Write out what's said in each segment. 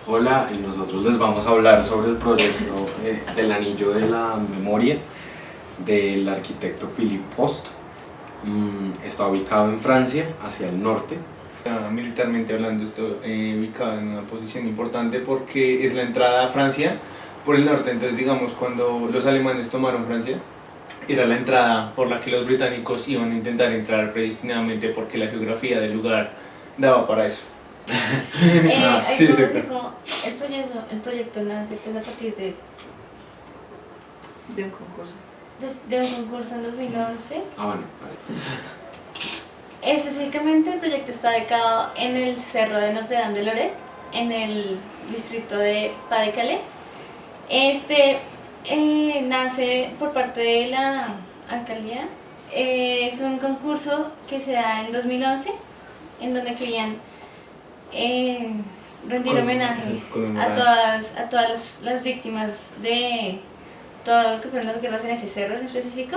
Hola, y nosotros les vamos a hablar sobre el proyecto del Anillo de la Memoria del arquitecto Philippe Post. Está ubicado en Francia, hacia el norte. Militarmente hablando, está ubicado en una posición importante porque es la entrada a Francia por el norte. Entonces, digamos, cuando los alemanes tomaron Francia, era la entrada por la que los británicos iban a intentar entrar predestinadamente porque la geografía del lugar daba para eso. Sí, exacto. Como el proyecto nace pues, a partir de un concurso. Pues, de un concurso en 2011. Bueno, Específicamente el proyecto está ubicado en el cerro de Notre Dame de Lorette, en el distrito de Pas-de-Calais. Nace por parte de la alcaldía. Es un concurso que se da en 2011, en donde querían rendir homenaje a todas las víctimas de todo lo que fueron las guerras en ese cerro en específico.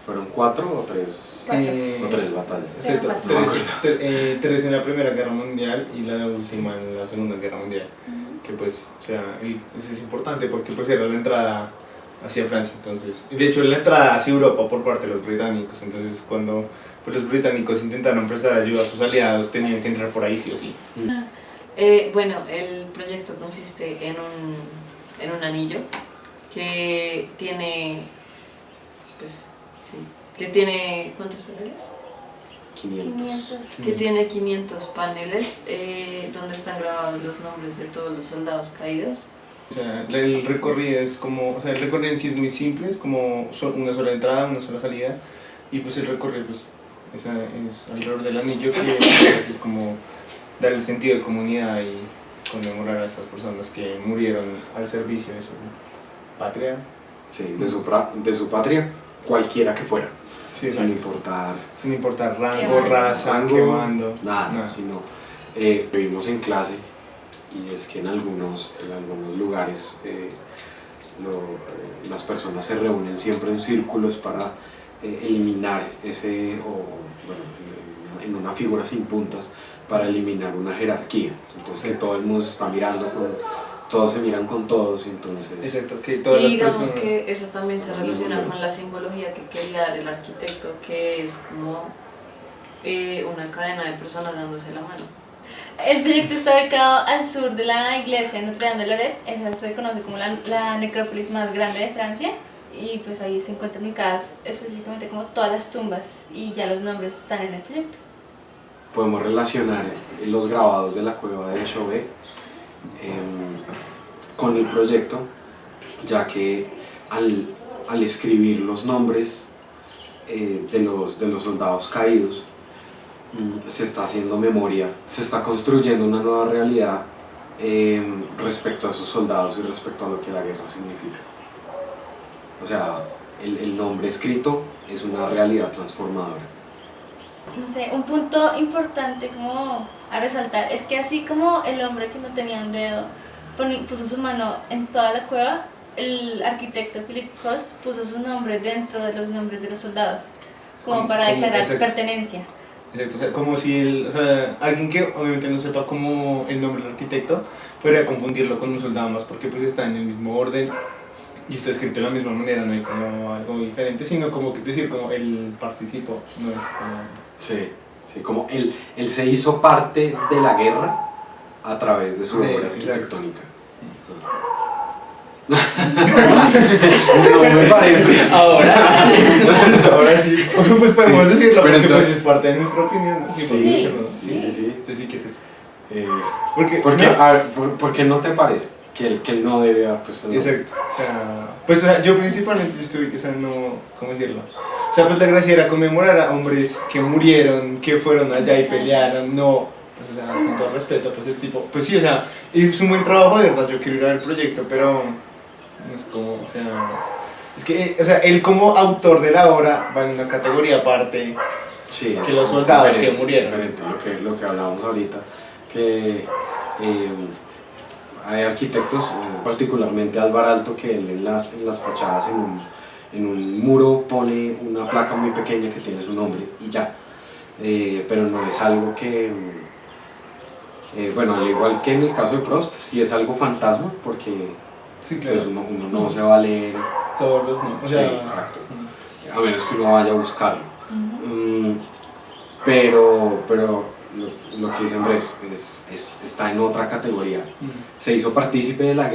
¿fueron 4 o 3? O 3 batallas. Exacto, tres en la Primera Guerra Mundial y la última en la Segunda Guerra Mundial. Que pues, o sea, eso es importante porque pues era la entrada hacia Francia, entonces, de hecho la entrada hacia Europa por parte de los británicos, entonces cuando pues, los británicos intentaron prestar ayuda a sus aliados tenían que entrar por ahí sí o sí. Bueno, el proyecto consiste en un anillo que tiene, pues, sí, que tiene, ¿cuántos paneles? 500. Que tiene 500 paneles donde están grabados los nombres de todos los soldados caídos. O sea, el recorrido es como, o sea, el recorrido en sí es muy simple, es como una sola entrada, una sola salida, y pues el recorrido pues, es alrededor del anillo que pues, es como dar el sentido de comunidad y conmemorar a estas personas que murieron al servicio de su patria. Sí, de su patria, cualquiera que fuera. Sí, sin importar rango, raza, qué bando, nada. Sino vivimos en clase y es que en algunos lugares las personas se reúnen siempre en círculos para eliminar en una figura sin puntas, para eliminar una jerarquía. Entonces que todo el mundo se está mirando, todos se miran con todos, entonces... Exacto, que todas y digamos las personas... que eso también se relaciona con la simbología que quería dar el arquitecto, que es como una cadena de personas dándose la mano. El proyecto está ubicado al sur de la iglesia de Notre Dame de Lorette. Esa se conoce como la necrópolis más grande de Francia, y pues ahí se encuentran ubicadas específicamente como todas las tumbas y ya los nombres están en el proyecto. Podemos relacionar los grabados de la cueva de Chauvet con el proyecto, ya que al escribir los nombres de los soldados caídos, se está haciendo memoria, se está construyendo una nueva realidad respecto a esos soldados y respecto a lo que la guerra significa. O sea, el nombre escrito es una realidad transformadora. No sé, un punto importante como a resaltar es que así como el hombre que no tenía un dedo puso su mano en toda la cueva, el arquitecto Philippe Post puso su nombre dentro de los nombres de los soldados, como para declarar pertenencia. Exacto, o sea, como si alguien que obviamente no sepa cómo el nombre del arquitecto podría confundirlo con un soldado más, porque pues está en el mismo orden y está escrito de la misma manera, no hay como algo diferente, sino como que decir como él participó, no es como... Sí, como él se hizo parte de la guerra a través de su obra arquitectónica. No me parece. Ahora sí, pues podemos decirlo, pero porque entonces, pues es parte de nuestra opinión. Sí. Entonces si quieres. Porque no te parece que él no debe haber puesto el nombre. Exacto, o sea, yo principalmente estoy, o sea, no, ¿cómo decirlo? O sea, pues la gracia era conmemorar a hombres que murieron, que fueron allá y pelearon, no, pues, o sea, con todo respeto, pues el tipo, pues sí, o sea, es un buen trabajo de verdad, yo quiero ir a ver el proyecto, pero no es como, o sea, es que, o sea, él como autor de la obra va en una categoría aparte que los soldados que murieron. Lo que hablábamos ahorita, que hay arquitectos, particularmente Alvar Aalto, que él en las fachadas en un muro pone una placa muy pequeña que tiene su nombre y ya, pero no es algo que Bueno, al igual que en el caso de Proust, sí es algo fantasma, porque Sí, claro. pues uno no se va a leer, Todos los no. O sea, sí, exacto, a menos que uno vaya a buscarlo. Pero lo que dice Andrés está en otra categoría. Se hizo partícipe de la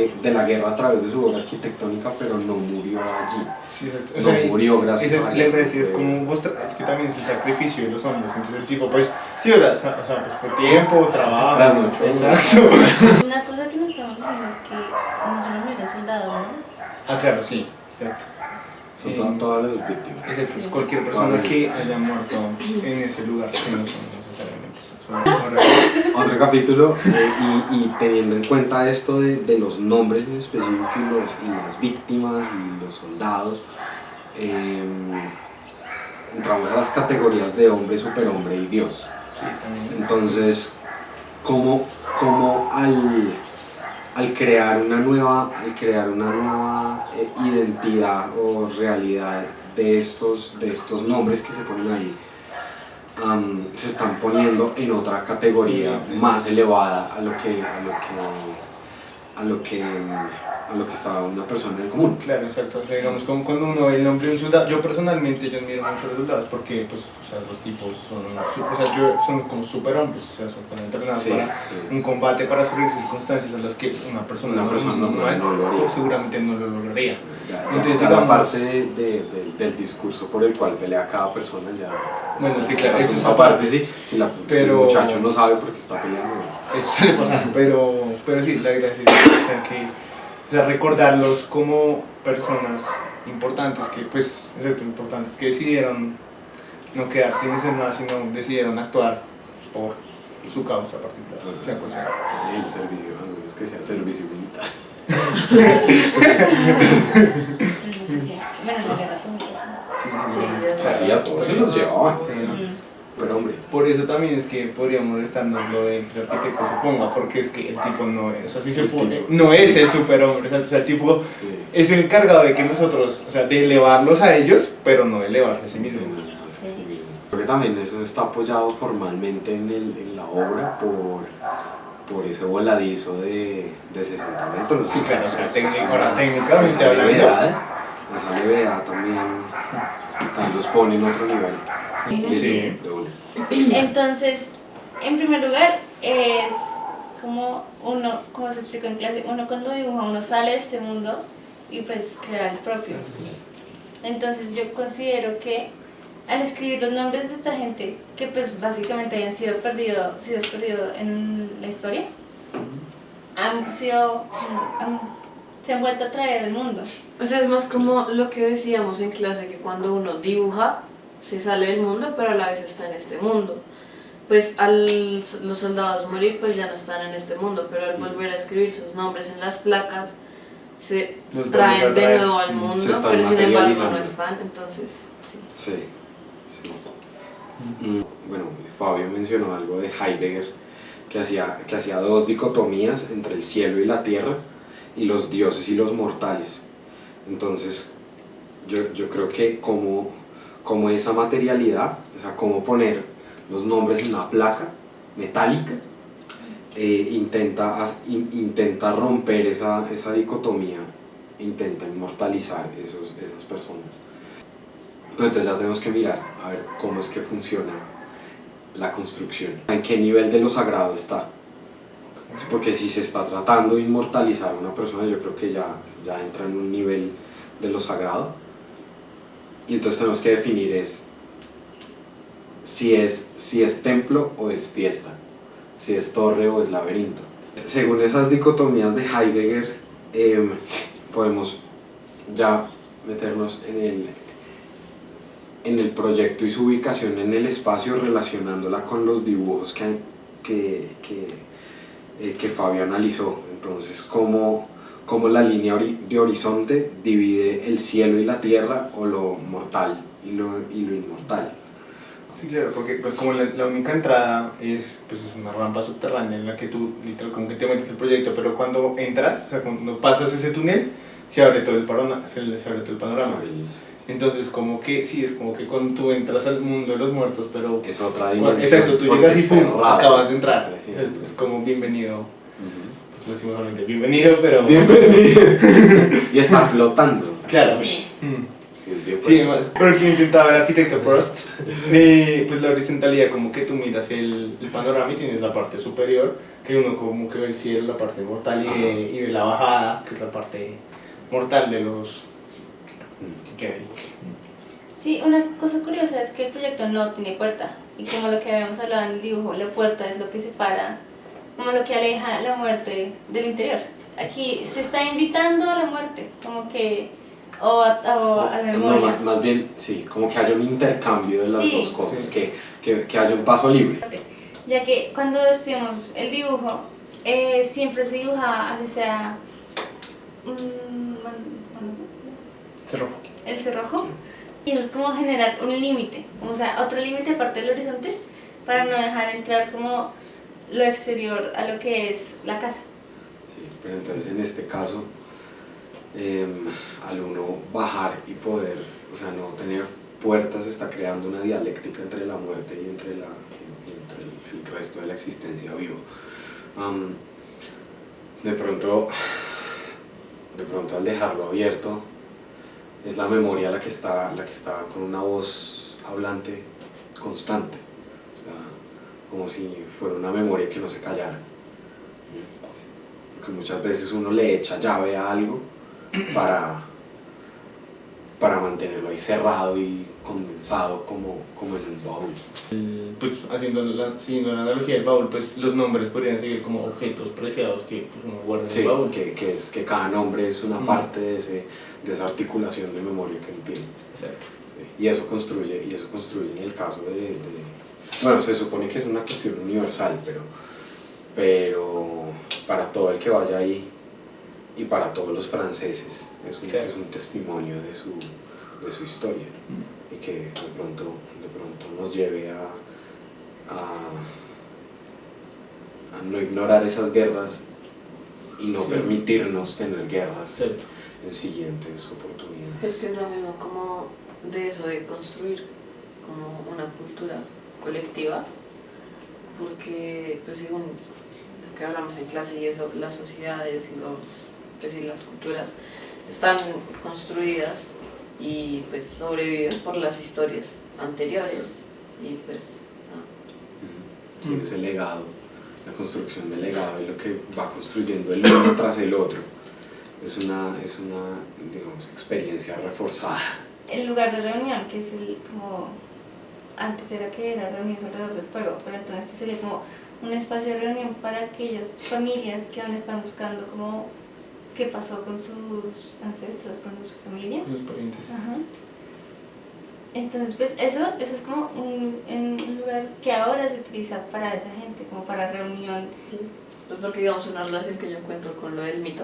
guerra a través de su obra arquitectónica, pero no murió allí. sí, exacto. O No sea, murió gracias a la la guerra. gracia es como es que también es el sacrificio de los hombres. Entonces el tipo, pues, sí, o sea, pues fue tiempo, trabajo. Trasnochó. Exacto. Una cosa que nos estamos diciendo es que no solo murió soldado, ¿no? Ah, claro, sí, exacto. Son todas las víctimas. Exacto, es Sí. cualquier persona que haya muerto en ese lugar, que no son necesariamente son Otro capítulo, y teniendo en cuenta esto de los nombres en específico y las víctimas y los soldados, entramos a las categorías de hombre, superhombre y Dios. Sí, también. Entonces, ¿cómo al crear una nueva identidad o realidad de estos nombres que se ponen ahí, se están poniendo en otra categoría más elevada a lo que estaba una persona en el común? Claro, exacto. O sea, digamos, como cuando uno ve el nombre de un soldado, yo personalmente yo admiro mucho a los soldados porque, pues, o sea, los tipos son como superhombres, o sea, están entrenados Sí, para sí. un combate, para sufrir circunstancias a las que una persona normal no lo haría. seguramente no lo lograría. Ya Entonces, la digamos- parte del discurso por el cual pelea cada persona ya. Bueno, sí, claro, esa eso es aparte, aparte. sí. Si el Pero- muchacho no sabe por qué está peleando. Eso suele pasar, pero sí, la gracia es o sea, o sea, recordarlos como personas importantes que, pues, exacto, importantes que decidieron no quedarse sin hacer nada, sino decidieron actuar por su causa particular, sea cual sea. El servicio, a menos que sea servicio militar. Pero no sé si. Bueno, la guerra también pasó. Sí, Sí, ya. Así a todos se los llevaban. Sí. Pero hombre, Por eso también es que podría molestarnos lo de que el arquitecto se ponga, porque es que el tipo no es, o sea, si se El pone, tipo, no sí. es el superhombre, o sea, el tipo sí. es el encargado de que nosotros, o sea, de elevarlos a ellos, pero no de elevarse a sí mismo. Creo que también eso está apoyado formalmente en la obra por ese voladizo de 60 metros. Sí, claro, o sea, Esa técnicamente hablando. Esa levedad también los pone en otro nivel. Sí. De una. Entonces, en primer lugar, es como uno, como se explicó en clase, uno cuando dibuja, uno sale de este mundo y pues crea el propio. Entonces yo considero que al escribir los nombres de esta gente, que pues básicamente hayan sido perdidos en la historia, se han vuelto a traer al mundo. O sea, es más como lo que decíamos en clase, que cuando uno dibuja, se sale del mundo, pero a la vez está en este mundo. Pues los soldados morir, pues ya no están en este mundo, pero al volver a escribir sus nombres en las placas, se Los traen vamos a de traer. nuevo al mundo, Se están pero sin embargo materializando. no están, entonces sí. Sí, sí. Bueno, Fabio mencionó algo de Heidegger, que hacía dos dicotomías entre el cielo y la tierra, y los dioses y los mortales. Entonces, yo creo que como esa materialidad, o sea, como poner los nombres en una placa metálica, intenta romper esa dicotomía, intenta inmortalizar esas personas. Pero entonces ya tenemos que mirar a ver cómo es que funciona la construcción, en qué nivel de lo sagrado está. Sí, porque si se está tratando de inmortalizar a una persona, yo creo que ya entra en un nivel de lo sagrado. Y entonces tenemos que definir si es templo o es fiesta, si es torre o es laberinto. Según esas dicotomías de Heidegger, podemos ya meternos en el proyecto y su ubicación en el espacio, relacionándola con los dibujos que Fabio analizó. Entonces, cómo la línea de horizonte divide el cielo y la tierra, o lo mortal y lo inmortal. Sí, claro, porque pues como la única entrada es una rampa subterránea en la que tú literal como que te metes el proyecto, pero cuando entras, o sea, cuando pasas ese túnel, se abre todo el panorama. Entonces como que, sí, es como que cuando tú entras al mundo de los muertos, pero... Es otra dimensión. Exacto, tú porque llegas y es pum, cerrado. acabas de entrar. Sí. Exacto, es como bienvenido, Ujú. pues lastimosamente bienvenido, pero... Bienvenido. Y está flotando. Claro. Sí. Sí, es bien Sí, fuerte. además, pero el que intentaba el arquitecto Prost, pues la horizontalidad, como que tú miras el panorama y tienes la parte superior, que uno como que ve el cielo, la parte mortal, Ajá. y ve la bajada, que es la parte mortal de los que hay. Sí, una cosa curiosa es que el proyecto no tiene puerta. Y como lo que habíamos hablado en el dibujo, la puerta es lo que separa, como lo que aleja la muerte del interior. Aquí se está invitando a la muerte, como que, o a la No, memoria. más bien, sí, como que haya un intercambio de las Sí. dos cosas, Sí. que haya un paso libre. Ya que cuando estudiamos el dibujo, siempre se dibuja así sea Cerrojo. el cerrojo, y eso es como generar un límite, o sea, otro límite aparte del horizonte, para no dejar entrar como lo exterior a lo que es la casa. Sí, pero entonces en este caso, al uno bajar y poder, o sea, no tener puertas, está creando una dialéctica entre la muerte y entre el resto de la existencia viva. De pronto al dejarlo abierto, es la memoria la que está con una voz hablante constante, o sea, como si fuera una memoria que no se callara. Porque muchas veces uno le echa llave a algo para mantenerlo ahí cerrado y condensado como en el baúl. Pues siguiendo la analogía del baúl, pues los nombres podrían seguir como objetos preciados que pues, uno guarda en Sí, el baúl. que cada nombre es una parte de esa articulación de memoria que él tiene. Exacto. Sí, y eso construye en el caso bueno, se supone que es una cuestión universal, pero para todo el que vaya ahí y para todos los franceses es un testimonio de su historia, y que de pronto nos lleve a no ignorar esas guerras y no Sí. permitirnos tener guerras Exacto. en siguientes oportunidades. Es que es lo mismo como de eso, de construir como una cultura colectiva, porque pues según lo que hablamos en clase y eso, las sociedades y las culturas están construidas y pues sobreviven por las historias anteriores y pues Sí, ese legado, la construcción del legado y lo que va construyendo el uno tras el otro es una digamos, experiencia reforzada. El lugar de reunión, que es como antes era que era reuniones alrededor del fuego, pero entonces este sería como un espacio de reunión para aquellas familias que aún están buscando como qué pasó con sus ancestros, con su familia. Los parientes. Ajá. Entonces, pues eso es como un lugar que ahora se utiliza para esa gente, como para reunión. pues porque digamos una relación que yo encuentro con lo del mito,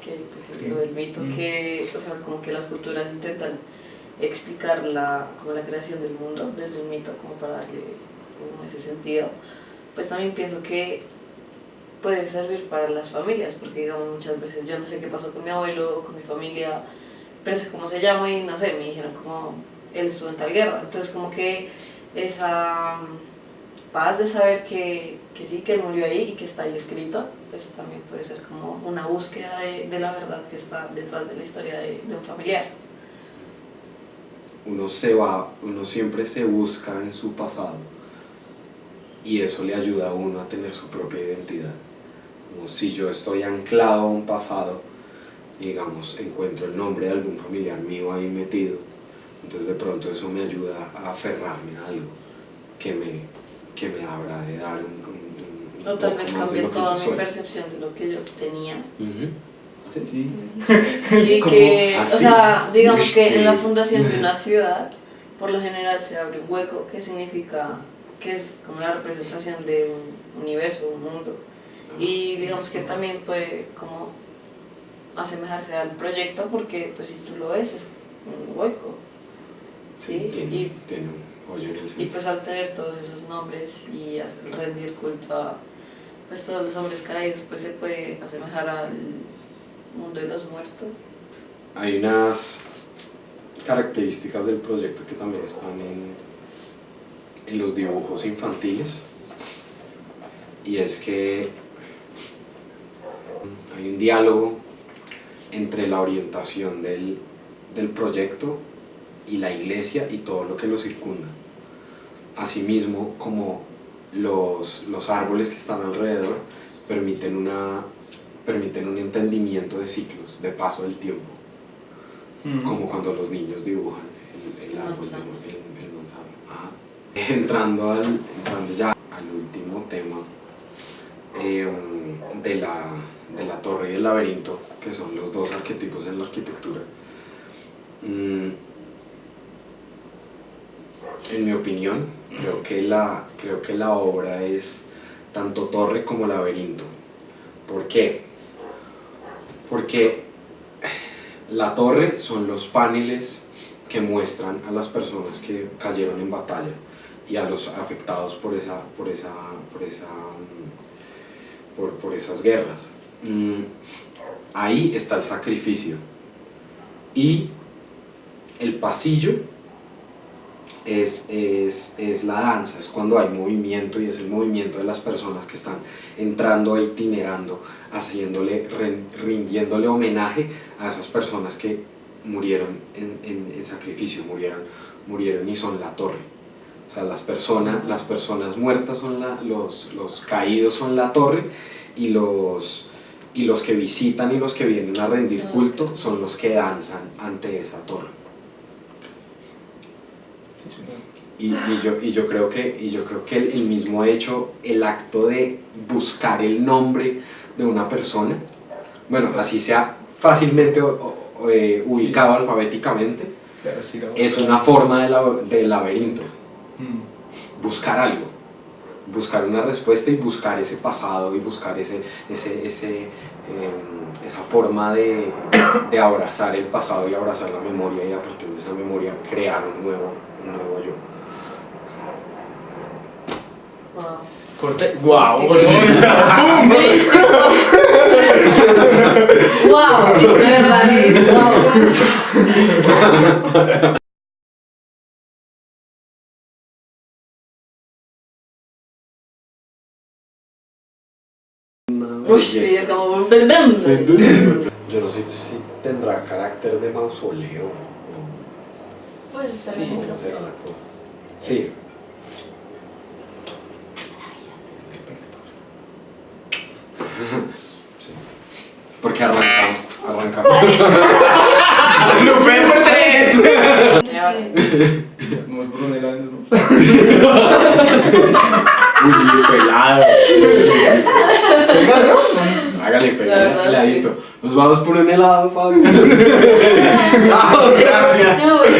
que pues lo del mito, que o sea como que las culturas intentan explicar como la creación del mundo desde un mito como para darle como ese sentido, pues también pienso que puede servir para las familias, porque digamos muchas veces yo no sé qué pasó con mi abuelo o con mi familia, pero sé cómo se llama y no sé, me dijeron como él estuvo en tal guerra, entonces como que esa paz de saber que sí, que él murió ahí y que está ahí escrito, pues también puede ser como una búsqueda de la verdad que está detrás de la historia de un familiar. Uno siempre se busca en su pasado y eso le ayuda a uno a tener su propia identidad. Como si yo estoy anclado a un pasado, digamos, encuentro el nombre de algún familiar mío ahí metido, entonces de pronto eso me ayuda a aferrarme a algo que me habrá de dar un O tal poco vez más de cambié lo que toda yo mi soy. percepción de lo que yo tenía. Ujú. ¿Sí? Sí. Sí, ¿Cómo? que, o Así. sea, digamos Uy, que en la que- fundación de una ciudad, por lo general se abre un hueco que significa que es como la representación de un universo, un mundo. Y Sí, digamos sí. que también puede como asemejarse al proyecto porque pues si tú lo ves es un hueco. Sí, Sí, tiene un hoyo en el Y centro. pues al tener todos esos nombres y rendir culto a pues, todos los hombres caídos, pues se puede asemejar al mundo de los muertos. Hay unas características del proyecto que también están en los dibujos infantiles, y es que hay un diálogo entre la orientación del proyecto y la iglesia y todo lo que lo circunda, asimismo como los árboles que están alrededor permiten un entendimiento de ciclos, de paso del tiempo, como cuando los niños dibujan el árbol, el manzano. Ajá. Entrando ya al último tema de la torre y el laberinto, que son los dos arquetipos en la arquitectura. En mi opinión, creo que la obra es tanto torre como laberinto. ¿Por qué? Porque la torre son los paneles que muestran a las personas que cayeron en batalla y a los afectados por esas guerras. Ahí está el sacrificio, y el pasillo es la danza, es cuando hay movimiento, y es el movimiento de las personas que están entrando e itinerando, rindiéndole homenaje a esas personas que murieron en sacrificio, murieron y son la torre. O sea, las personas muertas son los caídos son la torre, y los que visitan y los que vienen a rendir culto son los que danzan ante esa torre. Y yo creo que el mismo hecho, el acto de buscar el nombre de una persona, bueno, así sea fácilmente ubicado alfabéticamente, es una forma de laberinto. Buscar algo, buscar una respuesta y buscar ese pasado y buscar esa forma de abrazar el pasado y abrazar la memoria, y a partir de esa memoria crear un nuevo yo. Wow. Corte. ¡Guau! Wow, de verdad, wow. Uy, sí, es como un... Yo no sé si tendrá carácter de mausoleo o Pues está Sí, bien. cómo será la cosa. Sí. Sí. Porque arrancamos. ¡Super 3! Sí. Vamos por un helado, ¿no? Uy, listo, helado. ¿Helado? Hágale, La verdad, heladito. Nos vamos por un helado, Fabio.